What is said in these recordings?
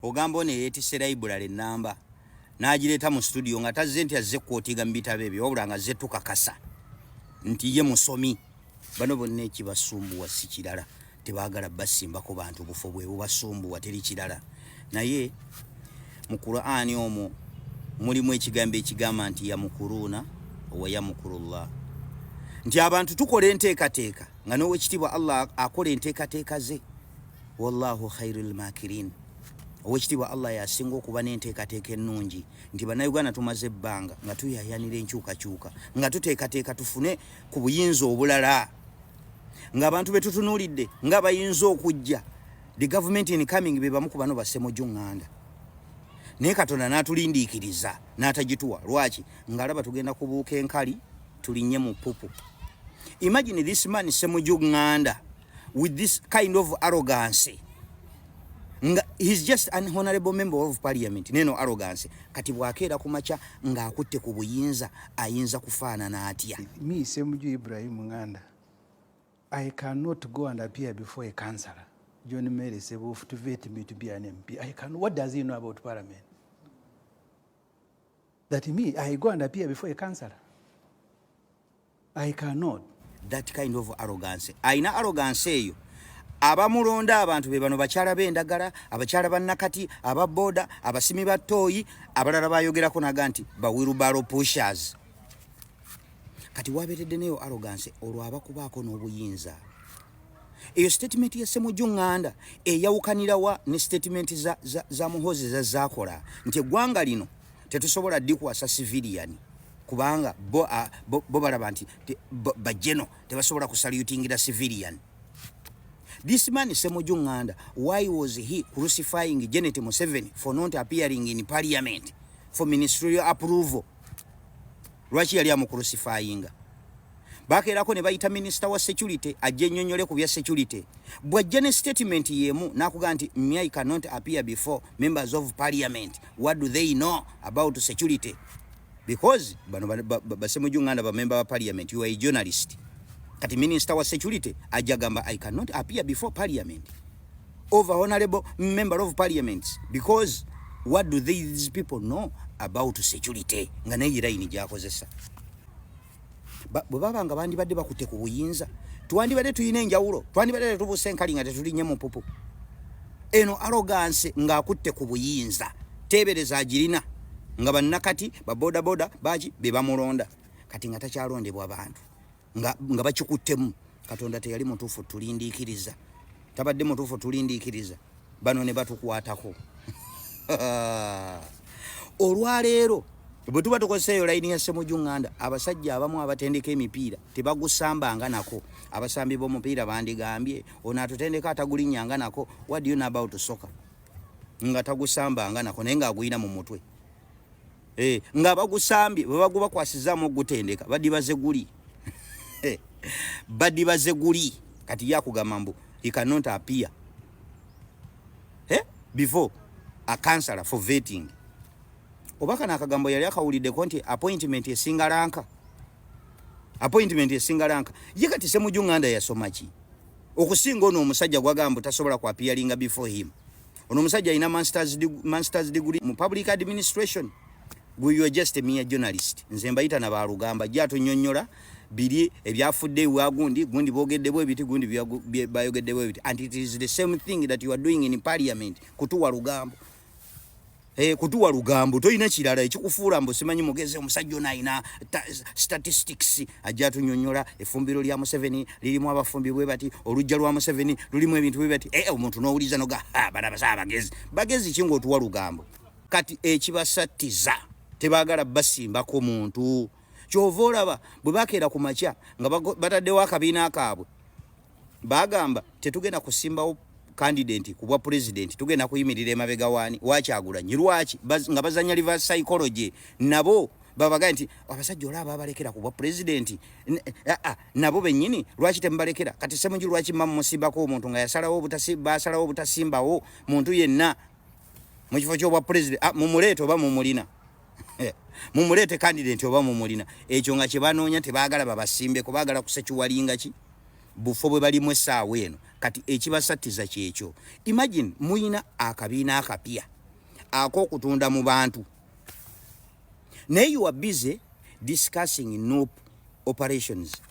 ogambo ne yetise library namba n'agireta mu studio nga tazze nti azze kwotiga mbitabe ebyo wabula nga azze tukakasa nti ye musomi. Bano bonna ekibasumbuwa si kirala, tebaagala basimbako bantu bufo bwe bubasumbuwa teri kirala. Naye mu Qur'ani omwo mulimu ekigambo ekigamba nti yamukuruna wa yamukurullah, nti abantu tukola enteekateeka nga n'owekitiibwa Allah akola enteekateeka ze. Wallahu khairul makirin, owekitiibwa Allah yasinga okuba n'enteekateeka ennungi. Nti bannayuganda tumaze ebbanga nga tuyayanira enkyukakyuka nga tuteekateeka tufune ku buyinza obulala, ng'abantu be tutunuulidde nga bayinza okujja the government in coming be bamu ku bano bassemujju ŋŋanda. Naye Katonda n'atulindiikiriza n'atagituwa. Lwaki? Ng'alaba tugenda kubuuka enkali tulinnye mu pupu. Imagine this man Ssemujju ŋŋanda with this kind of arrogance. He's just an honorable member of parliament. Neno arrogance. Kati bwakeera ku makya ng'akutte ku buyinza ayinza kufaanana atya. Me Ssemujju Ibrahim Ŋŋanda, I cannot go and appear before a councillor. John Mary said, to vet me to be an MP. I can. What does he know about parliament? That me, I go and appear before a councillor. I cannot. That kind of arrogance. Aina arrogance eyo. Abamulonda abantu be bano bakyala b'endagala, abakyala bannakati, ababooda, abasimi ba ttooyi, abalala bayogerako naga nti bawheelbarrow pushers. Kati wabeeredde neyo arrogance olwo abakubaako n'obuyinza. Eyo statement ya Ssemujju Ŋŋanda eyawukanira wa ne statement za Muhoozi zazaakola nti eggwanga lino tetusobola ddi kuwasa civilian kubanga bo balaba nti bajeno tebasobola kusalutingira civilian. This man Ssemujju Ŋŋanda, why was he crucifying Janet Museveni for not appearing in parliament for ministerial approval? Lwaki yali amucrucifyinga? Bakeerako ne bayita minister wa security ajje nnyonnyole ku bya security. Bw'ajja ne statement yemu n'akuga nti I cannot appear before members of parliament. What do they know about security? Because bano Ssemujju Ŋŋanda ba member wa parliament, you are a journalist. Kati minister wa security ajja gamba I cannot appear before parliament over honorable member of parliament because what do these people know about security? Nga naye line gyakozesa. Bwe baba nga bandibadde bakutte ku buyinza twandibadde tuyina enjawulo, twandibadde tubuuse enkali nga tetulinnye mu pupu. Eno arrogance ng'akutte ku buyinza teebereza agirina nga bannakati babodaboda baki be bamulonda kati nga takyalondebwa bantu nga bakikuttemu. Katonda teyali mutuufu tulindiikiriza, tabadde mutuufu tulindiikiriza, bano ne batukwatako. Olwaleero bwe tuba tukozeseeyo layini ya Ssemujju Ŋŋanda, abasajja abamu abatendeka emipiira tebagusambanga nako. Abasambi b'omupiira bandigambye ono atutendeka atagulinnyanga nako. What do you know about soccer? Nga tagusambanga nako naye ng'aguyina mu mutwe. Nga bagusambye bwe bagubakwasizaamu ogutendeka badibaze guli. Badibaze guli. Kati yakugamba mbu he cannot appear before a councillor for vetting. Obaka nakagambo yali akawuliddeko nti appointment esinga lanka. Appointment esinga lanka. Ye kati Ssemujju Ŋŋanda yasoma ki? Okusinga ono omusajja gwagamba tasobola ku appearinga before him. Ono omusajja alina master's degree mu public administration. You are just a mere journalist. Nze mbayita na balugamba jja tunnyonnyola biri ebyafudde ewagundi gundi bogeddebwa ebiti gundi bayogeddebwa ebiti. And it is the same thing that you are doing in parliament. Kutuwa lugambo. Kutuwa lugambo toyina kirala ekikufuula mbu simanyi mugeze omusajja ono ayina statistics ajja tunnyonnyola effumbiro lya Museveni lirimu abafumbi bwe bati, olujja lwa Museveni lulimu ebintu bwe bati. Omuntu n'owuliza noga bana bagezi bagezi ki ng'otuwa lugambo? Kati ekibasattiza tebaagala basimbako muntu. Kyova olaba bwe bakeera ku makya nga bataddewo akabiina akaabwe bagamba tetugenda kusimbawo candidate kubwa president, tugenda kuyimirira emabega wani wa Kyagulanyi. Lwaki? Nga bazanya reverse psychology. Nabo babaga nti abasajja olaba abalekera kubwa president nabo bennyini lwaki tembalekera? Kati Ssemujju lwaki mumusimbako omuntu nga yasalawo obutasimbawo muntu yenna mu kifo ky'obwa president? Mumuleete oba mumulina. Mumuleete candidate oba mumulina. Ekyo nga kye banoonya tebaagala babasimbeko, baagala kusekiwalinga ki bufo bwe balimu essaawa eno. Kati ekibasattiza kyekyo. Imagine muyina akabiina akapya ak'okutunda mu bantu. Naye you are busy discussing NUP operations.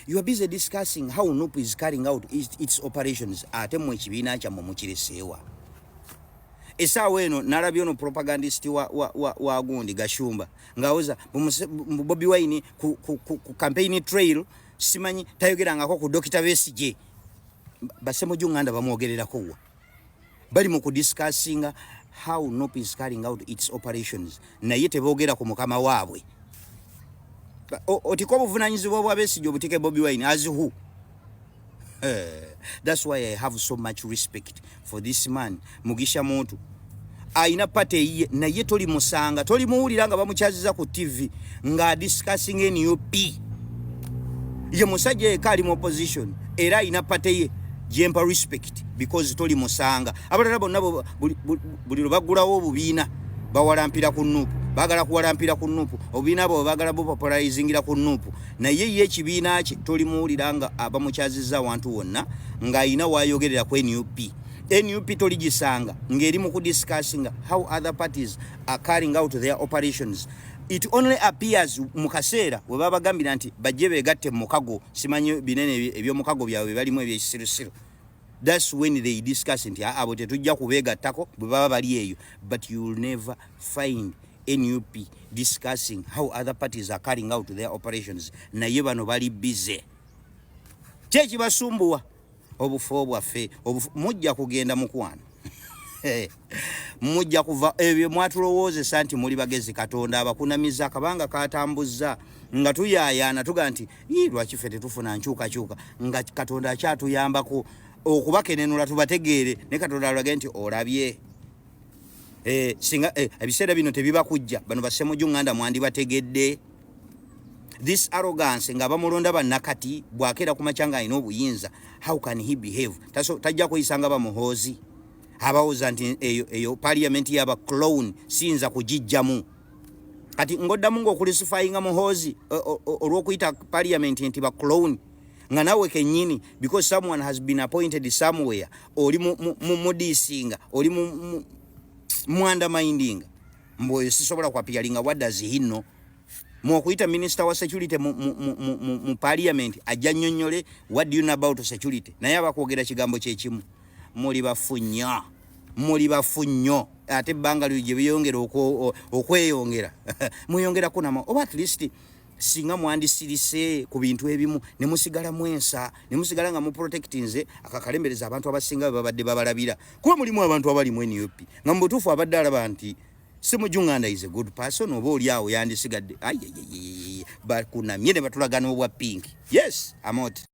You are busy discussing how NUP is carrying out its operations. Ate mu ekibiina kyammwe mukireseewa. Esaawa eno nalabye ono propagandist wa gundi Gashumba ngawoza Bobi Wine ku campaign trail simanyi tayogerangako ku Dr. Besigye. Basemujju nganda bamwogererako wa. Bali mu kudiscussinga how NUP is carrying out its operations. Naye teboogera ku mukama waabwe. Otiko obuvunanyizibwa bwa Besigye obutike Bobi Wine as who? That's why I have so much respect for this man Mugisha Muntu. Aina pate ye na ye toli musanga toli muwulira nga bamukyaziza ku TV nga discussing NUP. Ye musajja ekali mu opposition era ina pate ye jempa respect because toli musanga. Abalala bonna buli lubagulawo obubiina bawalampira ku NUP. Bagala kuwalampira ku NUP. Obubiina bwo bagala popularizingira ku NUP. Na ye ekibiina kye toli muwulira nga abamukyaziza wantu wonna nga ina wayogerera ku NUP. NUP toli gisanga ngeri mu kudiscussinga how other parties are carrying out their operations. It only appears mu kaseera we baba gambira nti bajje begatte mu mukago simanyi binene ebyo mukago byawe balimu ebyekisirusiru. That's when they discuss nti abo tetujja kubegattako bwe baba bali eyo. But you will never find NUP discussing how other parties are carrying out their operations. Naye bano bali busy. Chechi basumbuwa obufu bwaffe mujja kugenda mukwano. Mujja kuva ebyo mwatulowooza nti muli bagezi Katonda abakunamiza akabanga katambuza nga tuyaayana tuga nti lwaki ffe tetufuna nkyukakyuka nga Katonda akyatuyambako okubakenenula tubategeere ne Katonda alage nti olabye singa ebiseera bino tebibakujja bano basemujju nganda mwandi bategedde. This arrogance nga bamulonda bannakati bwakera ku machanga ino obuyinza. How can he behave? Tajja kuyisanga bamuhoozi abawuza nti eyo parliament yaba clown sinza kujijjamu. Kati ngoddamu ng'okulisifyinga muhoozi olw'okuyita parliament nti ba clown nga nawe kennyini because someone has been appointed somewhere oli mudisinga oli mu undermining mboyo sisobola kwapiyalinga. What does he know? Mwokuyita minister wa security mu parliament ajja nnyonnyole what do you know about security. Naye abakwogera kigambo kyekimu muli bafu nnyo ate ebbanga lyo gye biyongera okweyongera muyongera kunama oba at least singa mwandisirise ku bintu ebimu ne musigala mwensa ne musigala nga mu protectinze akakalembereza abantu abasinga babadde babalabira kuba mulimu abantu abali mu NUP nga mu butuufu abadde alaba nti Semujju nganda is a good person oba oli awo yandisigadde bakunamye ne batulagana obwa pink. Yes, I'm out.